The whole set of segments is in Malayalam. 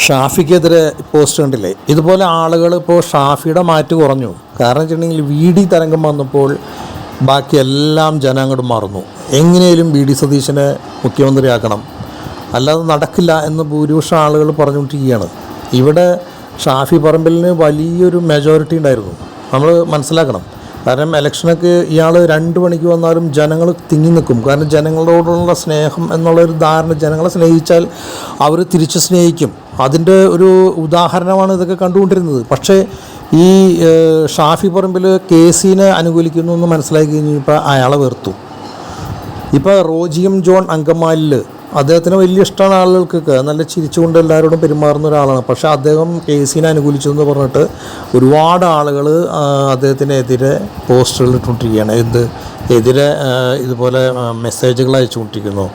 ഷാഫിക്കെതിരെ പോസ്റ്റ് കണ്ടില്ലേ? ഇതുപോലെ ആളുകൾ ഇപ്പോൾ ഷാഫിയുടെ മാറ്റ് കുറഞ്ഞു. കാരണം വെച്ചിട്ടുണ്ടെങ്കിൽ വി ഡി തരംഗം വന്നപ്പോൾ ബാക്കി എല്ലാം ജനം അങ്ങോട്ട് മറന്നു. എങ്ങനെയും വി ഡി സതീശനെ മുഖ്യമന്ത്രിയാക്കണം, അല്ലാതെ നടക്കില്ല എന്ന് ഭൂരിപക്ഷം ആളുകൾ പറഞ്ഞുകൊണ്ടിരിക്കുകയാണ്. ഇവിടെ ഷാഫി പറമ്പിലിന് വലിയൊരു മെജോറിറ്റി ഉണ്ടായിരുന്നു, നമ്മൾ മനസ്സിലാക്കണം. കാരണം ഇലക്ഷനൊക്കെ ഇയാൾ 2 മണിക്ക് വന്നാലും ജനങ്ങൾ തിങ്ങി നിൽക്കും. കാരണം ജനങ്ങളോടുള്ള സ്നേഹം എന്നുള്ളൊരു ധാരണ, ജനങ്ങളെ സ്നേഹിച്ചാൽ അവർ തിരിച്ച് സ്നേഹിക്കും. അതിൻ്റെ ഒരു ഉദാഹരണമാണ് ഇതൊക്കെ കണ്ടുകൊണ്ടിരുന്നത്. പക്ഷേ ഈ ഷാഫി പറമ്പിൽ കേസിനെ അനുകൂലിക്കുന്നു എന്ന് മനസ്സിലാക്കി കഴിഞ്ഞപ്പോൾ അയാളെ വെറുത്തു. ഇപ്പോൾ റോജിയം ജോൺ അങ്കമാലിൽ അദ്ദേഹത്തിന് വലിയ ഇഷ്ടമാണ് ആളുകൾക്കൊക്കെ, നല്ല ചിരിച്ചുകൊണ്ട് എല്ലാവരോടും പെരുമാറുന്ന ഒരാളാണ്. പക്ഷേ അദ്ദേഹം കേസിനെ അനുകൂലിച്ചു എന്ന് പറഞ്ഞിട്ട് ഒരുപാട് ആളുകൾ അദ്ദേഹത്തിനെതിരെ പോസ്റ്ററുകൾ ഇട്ടുകൊണ്ടിരിക്കുകയാണ്. എതിരെ ഇതുപോലെ മെസ്സേജുകൾ അയച്ചുകൊണ്ടിരിക്കുന്നു.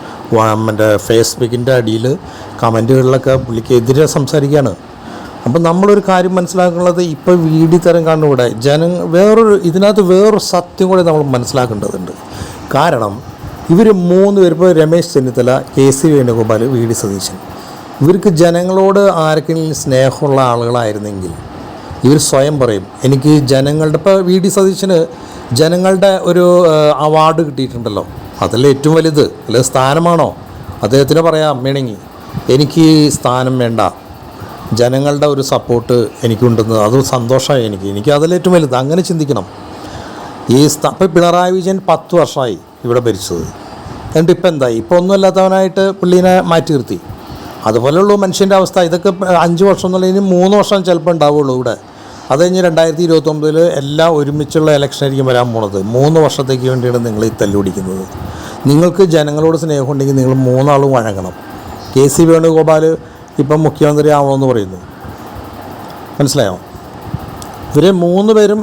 മറ്റേ ഫേസ്ബുക്കിൻ്റെ അടിയിൽ കമൻറ്റുകളിലൊക്കെ പുള്ളിക്ക് എതിരെ സംസാരിക്കുകയാണ്. അപ്പം നമ്മളൊരു കാര്യം മനസ്സിലാക്കുന്നത്, ഇപ്പോൾ വി ഡി തരം കാണുന്നൂടെ ഇതിനകത്ത് വേറൊരു സത്യം കൂടെ നമ്മൾ മനസ്സിലാക്കേണ്ടതുണ്ട്. കാരണം ഇവർ 3 പേർ, ഇപ്പോൾ രമേശ് ചെന്നിത്തല, കെ.സി. വേണുഗോപാൽ, വി ഡി സതീശൻ, ഇവർക്ക് ജനങ്ങളോട് ആർക്കെങ്കിലും സ്നേഹമുള്ള ആളുകളായിരുന്നെങ്കിൽ ഇവർ സ്വയം പറയും എനിക്ക് ജനങ്ങളുടെ, ഇപ്പോൾ വി ഡി സതീശന് ജനങ്ങളുടെ ഒരു അവാർഡ് കിട്ടിയിട്ടുണ്ടല്ലോ, അതല്ലേ ഏറ്റവും വലുത്, അല്ലെ സ്ഥാനമാണോ? അദ്ദേഹത്തിന് പറയാം വേണമെങ്കിൽ എനിക്ക് സ്ഥാനം വേണ്ട, ജനങ്ങളുടെ ഒരു സപ്പോർട്ട് എനിക്കുണ്ടെന്ന്, അത് സന്തോഷമായി എനിക്ക് അതല്ലേ ഏറ്റവും വലുത്. അങ്ങനെ ചിന്തിക്കണം. ഇപ്പോൾ പിണറായി വിജയൻ 10 വർഷമായി ഇവിടെ ഭരിച്ചത്, എന്നിട്ട് ഇപ്പം എന്തായി? ഇപ്പോൾ ഒന്നുമല്ലാത്തവനായിട്ട് പുള്ളീനെ മാറ്റി നിർത്തി. അതുപോലെയുള്ളൂ മനുഷ്യൻ്റെ അവസ്ഥ. ഇതൊക്കെ 5 വർഷം എന്നുള്ളതിന് 3 വർഷം ചിലപ്പോൾ ഉണ്ടാവുള്ളൂ ഇവിടെ. അത് കഴിഞ്ഞ് 2029 എല്ലാം ഒരുമിച്ചുള്ള ഇലക്ഷനായിരിക്കും വരാൻ പോണത്. 3 വർഷത്തേക്ക് വേണ്ടിയാണ് നിങ്ങൾ ഈ തല്ലുപിടിക്കുന്നത്. നിങ്ങൾക്ക് ജനങ്ങളോട് സ്നേഹമുണ്ടെങ്കിൽ നിങ്ങൾ 3 ആളും വഴങ്ങണം. കെ.സി. വേണുഗോപാൽ ഇപ്പം മുഖ്യമന്ത്രി ആവണമെന്ന് പറയുന്നു, മനസ്സിലായോ? ഇവരെ 3 പേരും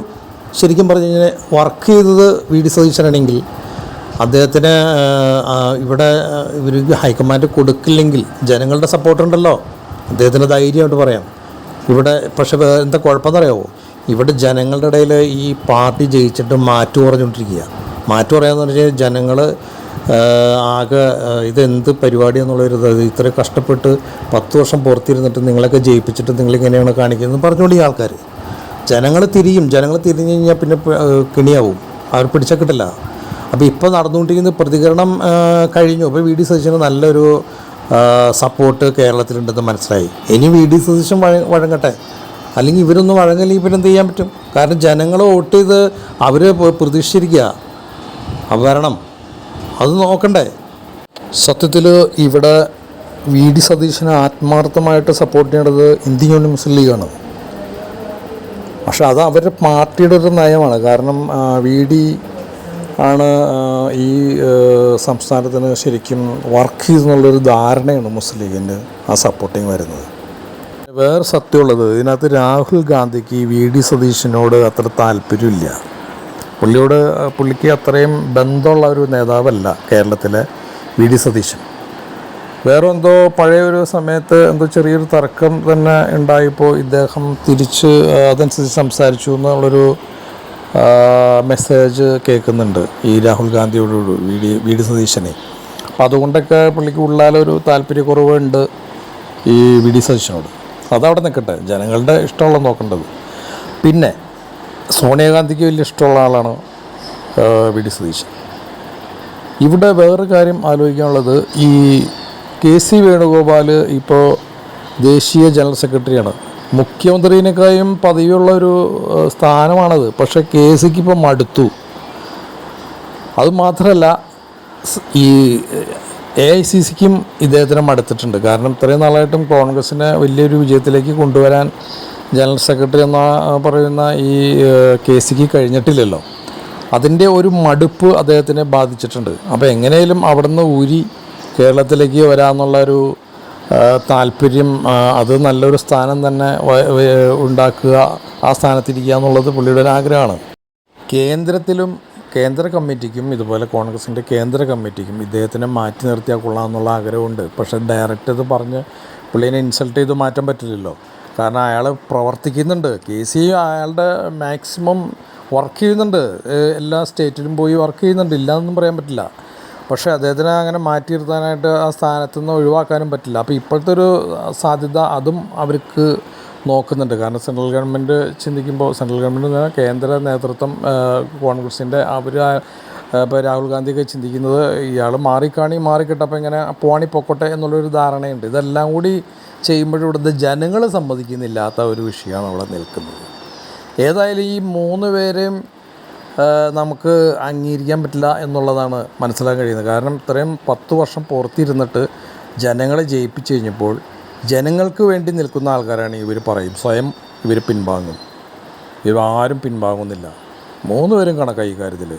ശരിക്കും പറഞ്ഞു കഴിഞ്ഞാൽ വർക്ക് ചെയ്തത് വി ഡി സതീശനാണെങ്കിൽ അദ്ദേഹത്തിന് ഇവിടെ ഇവർക്ക് ഹൈക്കമാൻഡ് കൊടുക്കില്ലെങ്കിൽ ജനങ്ങളുടെ സപ്പോർട്ടുണ്ടല്ലോ, അദ്ദേഹത്തിന് ധൈര്യമായിട്ട് പറയാം. ഇവിടെ പക്ഷേ എന്താ കുഴപ്പമെന്നറിയാമോ? ഇവിടെ ജനങ്ങളുടെ ഇടയിൽ ഈ പാർട്ടി ജയിച്ചിട്ട് മാറ്റു പറഞ്ഞുകൊണ്ടിരിക്കുക. മാറ്റു പറയാമെന്ന് പറഞ്ഞാൽ ജനങ്ങൾ ആകെ ഇതെന്ത് പരിപാടിയെന്നുള്ളൊരു, ഇത്ര കഷ്ടപ്പെട്ട് 10 വർഷം പുറത്തിരുന്നിട്ട് നിങ്ങളൊക്കെ ജയിപ്പിച്ചിട്ട് നിങ്ങളിങ്ങനെയാണ് കാണിക്കുന്നത് പറഞ്ഞുകൊണ്ട് ഈ ആൾക്കാർ ജനങ്ങൾ തിരിഞ്ഞ് കഴിഞ്ഞാൽ പിന്നെ കിണിയാവും, അവർ പിടിച്ചാൽ കിട്ടില്ല. അപ്പോൾ ഇപ്പോൾ നടന്നുകൊണ്ടിരിക്കുന്ന പ്രതികരണം കഴിഞ്ഞു. അപ്പോൾ വി ഡി സതീശന് നല്ലൊരു സപ്പോർട്ട് കേരളത്തിലുണ്ടെന്ന് മനസ്സിലായി. ഇനി വി ഡി സതീശൻ വഴങ്ങട്ടെ, അല്ലെങ്കിൽ ഇവരൊന്നും വഴങ്ങില്ലെങ്കിൽ പിന്നെ എന്ത് ചെയ്യാൻ പറ്റും? കാരണം ജനങ്ങൾ വോട്ട് ചെയ്ത് അവർ പ്രതീക്ഷിച്ചിരിക്കുക, വരണം, അത് നോക്കണ്ടേ? സത്യത്തിൽ ഇവിടെ വി ഡി സതീശനെ ആത്മാർത്ഥമായിട്ട് സപ്പോർട്ട് ചെയ്യേണ്ടത് ഇന്ത്യൻ യൂണിയൻ മുസ്ലിം ലീഗാണ്. പക്ഷെ അത് അവരുടെ പാർട്ടിയുടെ ഒരു നയമാണ്. കാരണം വി ഡി ആണ് ഈ സംസ്ഥാനത്തിന് ശരിക്കും വർക്ക് ചെയ്തെന്നുള്ളൊരു ധാരണയാണ് മുസ്ലിം ലീഗിൻ്റെ ആ സപ്പോർട്ടിങ് വരുന്നത്. വേറെ സത്യമുള്ളത്, ഇതിനകത്ത് രാഹുൽ ഗാന്ധിക്ക് വി ഡി സതീശനോട് അത്ര താല്പര്യമില്ല. പുള്ളിക്ക് അത്രയും ബന്ധമുള്ള ഒരു നേതാവല്ല കേരളത്തിലെ വി ഡി സതീശൻ. വേറെ എന്തോ പഴയൊരു സമയത്ത് എന്തോ ചെറിയൊരു തർക്കം തന്നെ ഉണ്ടായപ്പോൾ ഇദ്ദേഹം തിരിച്ച് അതനുസരിച്ച് സംസാരിച്ചു എന്നുള്ളൊരു മെസ്സേജ് കേൾക്കുന്നുണ്ട് ഈ രാഹുൽ ഗാന്ധിയോട് വി ഡി സതീശനെ. അപ്പം അതുകൊണ്ടൊക്കെ പുള്ളിക്ക് ഉള്ളാലൊരു താല്പര്യക്കുറവുണ്ട് ഈ വി ഡി സതീശനോട്. അതവിടെ നിൽക്കട്ടെ, ജനങ്ങളുടെ ഇഷ്ടമുള്ള നോക്കേണ്ടത്. പിന്നെ സോണിയാഗാന്ധിക്ക് വലിയ ഇഷ്ടമുള്ള ആളാണ് വി ഡി സതീശൻ. ഇവിടെ വേറൊരു കാര്യം ആലോചിക്കാനുള്ളത്, ഈ കെ.സി. വേണുഗോപാൽ ഇപ്പോൾ ദേശീയ ജനറൽ സെക്രട്ടറിയാണ്. മുഖ്യമന്ത്രിനേക്കാളും പദവിയുള്ളൊരു സ്ഥാനമാണത്. പക്ഷേ കെ.സിക്ക് ഇപ്പോൾ മടുത്തു. അതുമാത്രമല്ല, ഈ AICCക്കും ഇദ്ദേഹത്തിന് മടുത്തിട്ടുണ്ട്. കാരണം ഇത്രയും നാളായിട്ടും കോൺഗ്രസിനെ വലിയൊരു വിജയത്തിലേക്ക് കൊണ്ടുവരാൻ ജനറൽ സെക്രട്ടറി എന്ന പറയുന്ന ഈ കെ.സിക്ക് കഴിഞ്ഞിട്ടില്ലല്ലോ. അതിൻ്റെ ഒരു മടുപ്പ് അദ്ദേഹത്തിനെ ബാധിച്ചിട്ടുണ്ട്. അപ്പോൾ എങ്ങനെയും അവിടെ നിന്ന് ഊരി കേരളത്തിലേക്ക് വരാമെന്നുള്ളൊരു താല്പര്യം, അത് നല്ലൊരു സ്ഥാനം തന്നെ ഉണ്ടാക്കുക, ആ സ്ഥാനത്തിരിക്കുക എന്നുള്ളത് പുള്ളിയുടെ ഒരു ആഗ്രഹമാണ്. കേന്ദ്ര കമ്മിറ്റിക്കും ഇതുപോലെ കോൺഗ്രസിൻ്റെ കേന്ദ്ര കമ്മിറ്റിക്കും ഇദ്ദേഹത്തിനെ മാറ്റി നിർത്തിയാൽ കൊള്ളാമെന്നുള്ള ആഗ്രഹമുണ്ട്. പക്ഷേ ഡയറക്റ്റ് ഇത് പറഞ്ഞ് പുള്ളീനെ ഇൻസൾട്ട് ചെയ്ത് മാറ്റാൻ പറ്റില്ലല്ലോ. കാരണം അയാൾ പ്രവർത്തിക്കുന്നുണ്ട്, കെ.സി. അയാളുടെ മാക്സിമം വർക്ക് ചെയ്യുന്നുണ്ട്, എല്ലാ സ്റ്റേറ്റിലും പോയി വർക്ക് ചെയ്യുന്നുണ്ട്, ഇല്ലയെന്നൊന്നും പറയാൻ പറ്റില്ല. പക്ഷേ അദ്ദേഹത്തിനെ അങ്ങനെ മാറ്റി നിർത്താനായിട്ട് ആ സ്ഥാനത്തു നിന്ന് ഒഴിവാക്കാനും പറ്റില്ല. അപ്പോൾ ഇപ്പോഴത്തെ ഒരു സാധ്യത അതും അവർക്ക് നോക്കുന്നുണ്ട്. കാരണം സെൻട്രൽ ഗവൺമെൻറ് ചിന്തിക്കുമ്പോൾ, സെൻട്രൽ ഗവൺമെൻറ് കേന്ദ്ര നേതൃത്വം കോൺഗ്രസിൻ്റെ അവർ ഇപ്പോൾ രാഹുൽ ഗാന്ധിയൊക്കെ ചിന്തിക്കുന്നത് ഇയാൾ മാറിക്കിട്ടപ്പോൾ ഇങ്ങനെ പോവാണി പൊക്കോട്ടെ എന്നുള്ളൊരു ധാരണയുണ്ട്. ഇതെല്ലാം കൂടി ചെയ്യുമ്പോഴും ഇവിടുത്തെ ജനങ്ങൾ സമ്മതിക്കുന്നില്ലാത്ത ഒരു വിഷയമാണ് അവിടെ നിൽക്കുന്നത്. ഏതായാലും ഈ 3 പേരെയും നമുക്ക് അംഗീകരിക്കാൻ പറ്റില്ല എന്നുള്ളതാണ് മനസ്സിലാക്കാൻ കഴിയുന്നത്. കാരണം ഇത്രയും 10 വർഷം പുറത്തിരുന്നിട്ട് ജനങ്ങളെ ജയിപ്പിച്ച് കഴിഞ്ഞപ്പോൾ ജനങ്ങൾക്ക് വേണ്ടി നിൽക്കുന്ന ആൾക്കാരാണ് ഇവർ പറയും സ്വയം ഇവർ പിൻവാങ്ങും. ഇവർ ആരും പിൻവാങ്ങുന്നില്ല. 3 പേരും കണക്കായി ഈ കാര്യത്തിൽ.